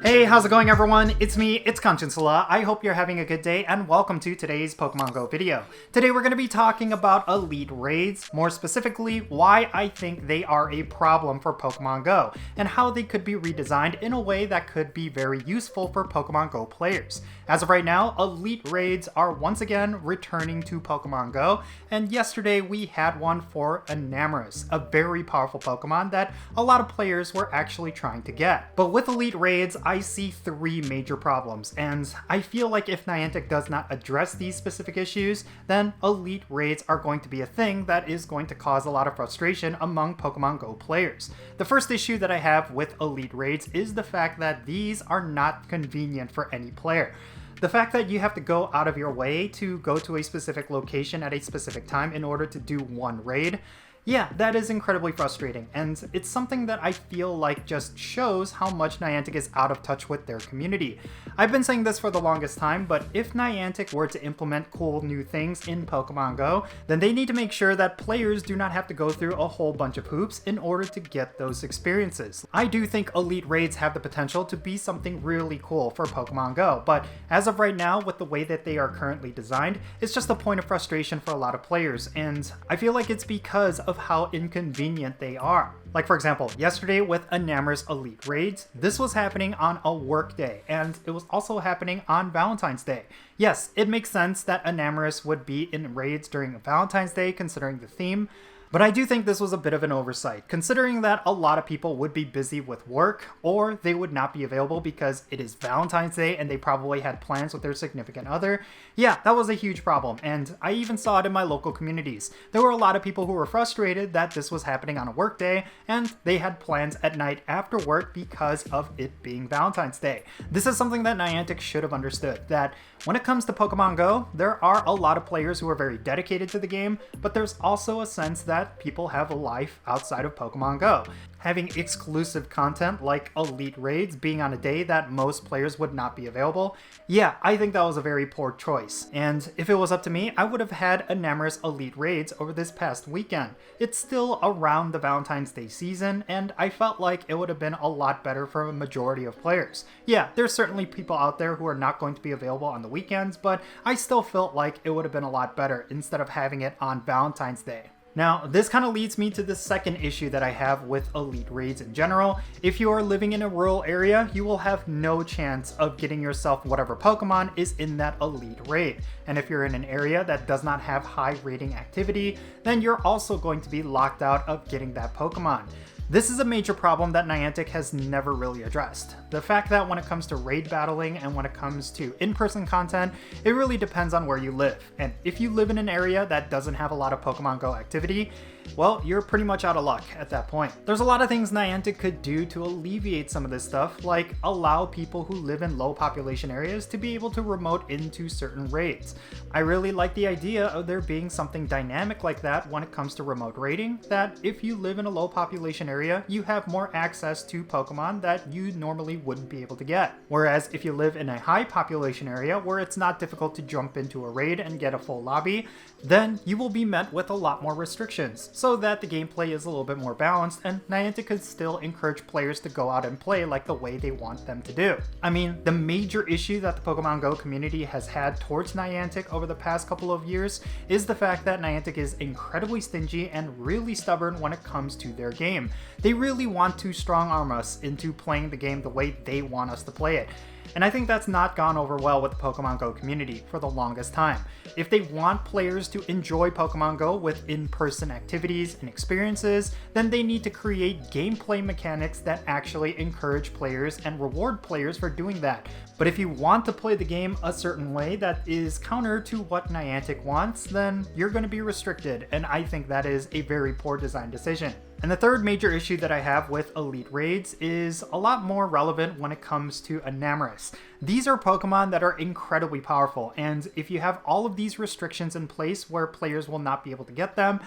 Hey, how's it going everyone? It's me, it's Jinsula. I hope you're having a good day and welcome to today's Pokemon GO video. Today we're going to be talking about Elite Raids, more specifically why I think they are a problem for Pokemon GO, and how they could be redesigned in a way that could be very useful for Pokemon GO players. As of right now, Elite Raids are once again returning to Pokemon GO, and yesterday we had one for Enamorus, a very powerful Pokemon that a lot of players were actually trying to get. But with Elite Raids, I see three major problems, and I feel like if Niantic does not address these specific issues, then Elite Raids are going to be a thing that is going to cause a lot of frustration among Pokemon GO players. The first issue that I have with Elite Raids is the fact that these are not convenient for any player. The fact that you have to go out of your way to go to a specific location at a specific time in order to do one raid, yeah, that is incredibly frustrating, and it's something that I feel like just shows how much Niantic is out of touch with their community. I've been saying this for the longest time, but if Niantic were to implement cool new things in Pokemon GO, then they need to make sure that players do not have to go through a whole bunch of hoops in order to get those experiences. I do think Elite Raids have the potential to be something really cool for Pokemon GO, but as of right now, with the way that they are currently designed, it's just a point of frustration for a lot of players, and I feel like it's because of how inconvenient they are. Like for example, yesterday with Enamorus Elite Raids, this was happening on a work day, and it was also happening on Valentine's Day. Yes, it makes sense that Enamorus would be in raids during Valentine's Day considering the theme, but I do think this was a bit of an oversight, considering that a lot of people would be busy with work, or they would not be available because it is Valentine's Day and they probably had plans with their significant other. Yeah, that was a huge problem, and I even saw it in my local communities. There were a lot of people who were frustrated that this was happening on a work day, and they had plans at night after work because of it being Valentine's Day. This is something that Niantic should have understood, that when it comes to Pokemon GO, there are a lot of players who are very dedicated to the game, but there's also a sense that people have a life outside of Pokemon GO. Having exclusive content like Elite Raids being on a day that most players would not be available, yeah, I think that was a very poor choice. And if it was up to me, I would have had Enamorus Elite Raids over this past weekend. It's still around the Valentine's Day season, and I felt like it would have been a lot better for a majority of players. Yeah, there's certainly people out there who are not going to be available on the weekends, but I still felt like it would have been a lot better instead of having it on Valentine's Day. Now, this kind of leads me to the second issue that I have with Elite Raids in general. If you are living in a rural area, you will have no chance of getting yourself whatever Pokemon is in that Elite Raid. And if you're in an area that does not have high rating activity, then you're also going to be locked out of getting that Pokemon. This is a major problem that Niantic has never really addressed. The fact that when it comes to raid battling and when it comes to in-person content, it really depends on where you live. And if you live in an area that doesn't have a lot of Pokemon GO activity, well, you're pretty much out of luck at that point. There's a lot of things Niantic could do to alleviate some of this stuff, like allow people who live in low population areas to be able to remote into certain raids. I really like the idea of there being something dynamic like that when it comes to remote raiding, that if you live in a low population area, you have more access to Pokemon that you normally wouldn't be able to get. Whereas if you live in a high population area where it's not difficult to jump into a raid and get a full lobby, then you will be met with a lot more restrictions, so that the gameplay is a little bit more balanced and Niantic could still encourage players to go out and play like the way they want them to do. I mean, the major issue that the Pokemon GO community has had towards Niantic over the past couple of years is the fact that Niantic is incredibly stingy and really stubborn when it comes to their game. They really want to strong-arm us into playing the game the way they want us to play it. And I think that's not gone over well with the Pokemon GO community for the longest time. If they want players to enjoy Pokemon GO with in-person activities and experiences, then they need to create gameplay mechanics that actually encourage players and reward players for doing that. But if you want to play the game a certain way that is counter to what Niantic wants, then you're going to be restricted, and I think that is a very poor design decision. And the third major issue that I have with Elite Raids is a lot more relevant when it comes to Enamorus. These are Pokemon that are incredibly powerful, and if you have all of these restrictions in place where players will not be able to get them,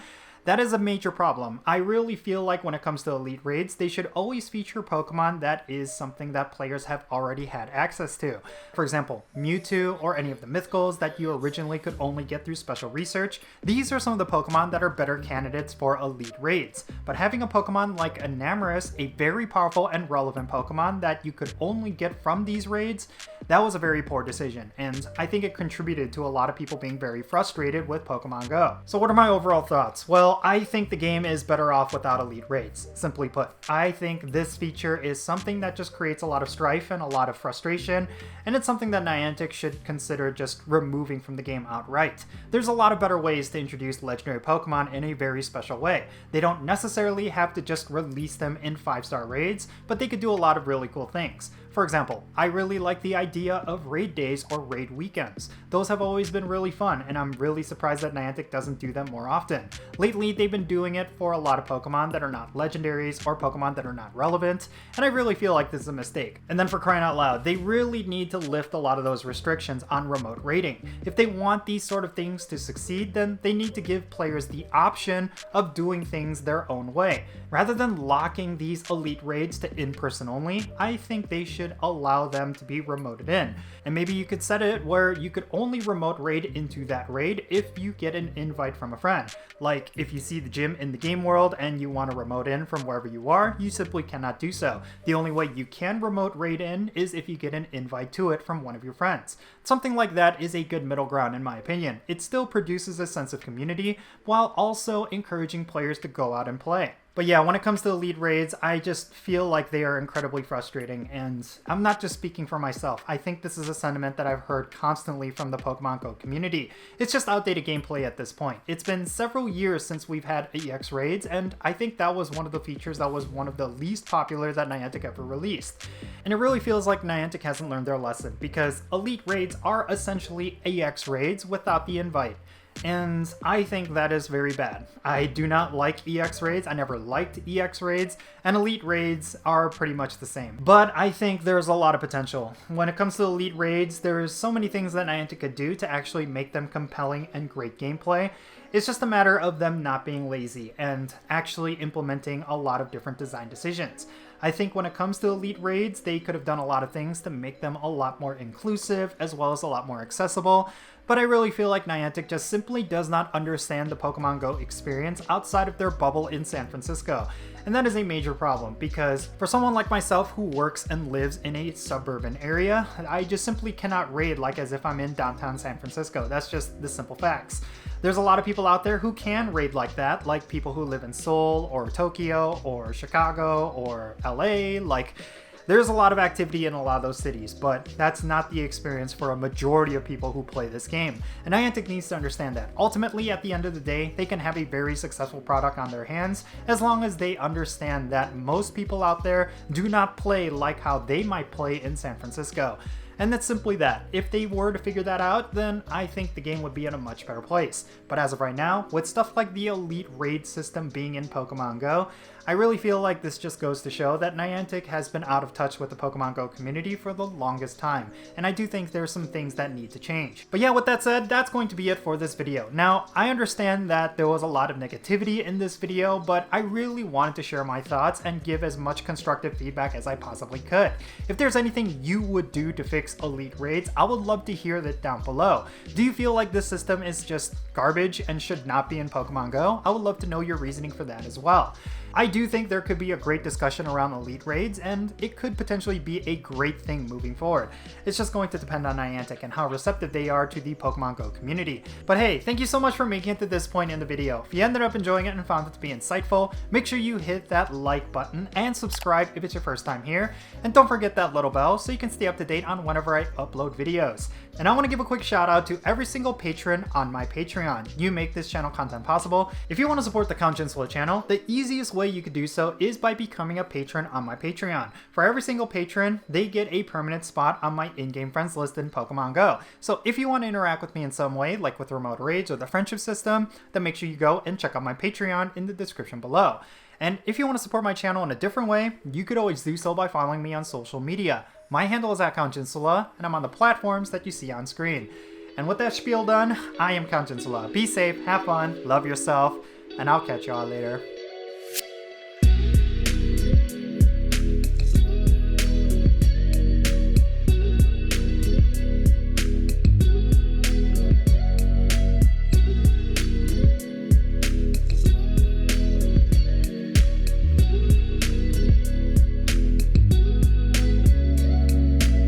That is a major problem. I really feel like when it comes to Elite Raids, they should always feature Pokemon that is something that players have already had access to. For example, Mewtwo or any of the Mythicals that you originally could only get through special research. These are some of the Pokemon that are better candidates for Elite Raids. But having a Pokemon like Enamorus, a very powerful and relevant Pokemon that you could only get from these raids, that was a very poor decision, and I think it contributed to a lot of people being very frustrated with Pokémon GO. So what are my overall thoughts? Well, I think the game is better off without Elite Raids, simply put. I think this feature is something that just creates a lot of strife and a lot of frustration, and it's something that Niantic should consider just removing from the game outright. There's a lot of better ways to introduce legendary Pokemon in a very special way. They don't necessarily have to just release them in 5-star raids, but they could do a lot of really cool things. For example, I really like the idea of raid days or raid weekends. Those have always been really fun, and I'm really surprised that Niantic doesn't do them more often. Lately, they've been doing it for a lot of Pokemon that are not legendaries or Pokemon that are not relevant, and I really feel like this is a mistake. And then for crying out loud, they really need to lift a lot of those restrictions on remote raiding. If they want these sort of things to succeed, then they need to give players the option of doing things their own way. Rather than locking these elite raids to in-person only, I think they should allow them to be remoted in. And maybe you could set it where you could only remote raid into that raid if you get an invite from a friend. Like if you see the gym in the game world and you want to remote in from wherever you are, you simply cannot do so. The only way you can remote raid in is if you get an invite to it from one of your friends. Something like that is a good middle ground in my opinion. It still produces a sense of community while also encouraging players to go out and play. But yeah, when it comes to Elite Raids, I just feel like they are incredibly frustrating, and I'm not just speaking for myself. I think this is a sentiment that I've heard constantly from the Pokemon GO community. It's just outdated gameplay at this point. It's been several years since we've had EX Raids, and I think that was one of the features that was one of the least popular that Niantic ever released. And it really feels like Niantic hasn't learned their lesson, because Elite Raids are essentially EX Raids without the invite. And I think that is very bad. I do not like EX Raids, I never liked EX Raids, and Elite Raids are pretty much the same. But I think there's a lot of potential. When it comes to Elite Raids, there's so many things that Niantic could do to actually make them compelling and great gameplay. It's just a matter of them not being lazy and actually implementing a lot of different design decisions. I think when it comes to Elite Raids, they could have done a lot of things to make them a lot more inclusive as well as a lot more accessible, but I really feel like Niantic just simply does not understand the Pokemon GO experience outside of their bubble in San Francisco. And that is a major problem because for someone like myself who works and lives in a suburban area, I just simply cannot raid like as if I'm in downtown San Francisco. That's just the simple facts. There's a lot of people out there who can raid like that, like people who live in Seoul or Tokyo or Chicago or LA, like there's a lot of activity in a lot of those cities, but that's not the experience for a majority of people who play this game. And Niantic needs to understand that. Ultimately, at the end of the day, they can have a very successful product on their hands as long as they understand that most people out there do not play like how they might play in San Francisco. And that's simply that. If they were to figure that out, then I think the game would be in a much better place. But as of right now, with stuff like the Elite Raid system being in Pokemon GO, I really feel like this just goes to show that Niantic has been out of touch with the Pokemon GO community for the longest time, and I do think there's some things that need to change. But yeah, with that said, that's going to be it for this video. Now, I understand that there was a lot of negativity in this video, but I really wanted to share my thoughts and give as much constructive feedback as I possibly could. If there's anything you would do to fix Elite Raids, I would love to hear that down below. Do you feel like this system is just garbage and should not be in Pokemon GO? I would love to know your reasoning for that as well. I do think there could be a great discussion around Elite Raids, and it could potentially be a great thing moving forward. It's just going to depend on Niantic and how receptive they are to the Pokemon GO community. But hey, thank you so much for making it to this point in the video. If you ended up enjoying it and found it to be insightful, make sure you hit that like button and subscribe if it's your first time here. And don't forget that little bell so you can stay up to date on whenever I upload videos. And I want to give a quick shout out to every single patron on my Patreon. You make this channel content possible. If you want to support the Jinsula channel, the easiest way you could do so is by becoming a patron on my Patreon. For every single patron, they get a permanent spot on my in-game friends list in Pokemon GO. So if you want to interact with me in some way, like with remote raids or the friendship system, then make sure you go and check out my Patreon in the description below. And if you want to support my channel in a different way, you could always do so by following me on social media. My handle is @Jinsula, and I'm on the platforms that you see on screen. And with that spiel done, I am Jinsula. Be safe, have fun, love yourself, and I'll catch y'all later.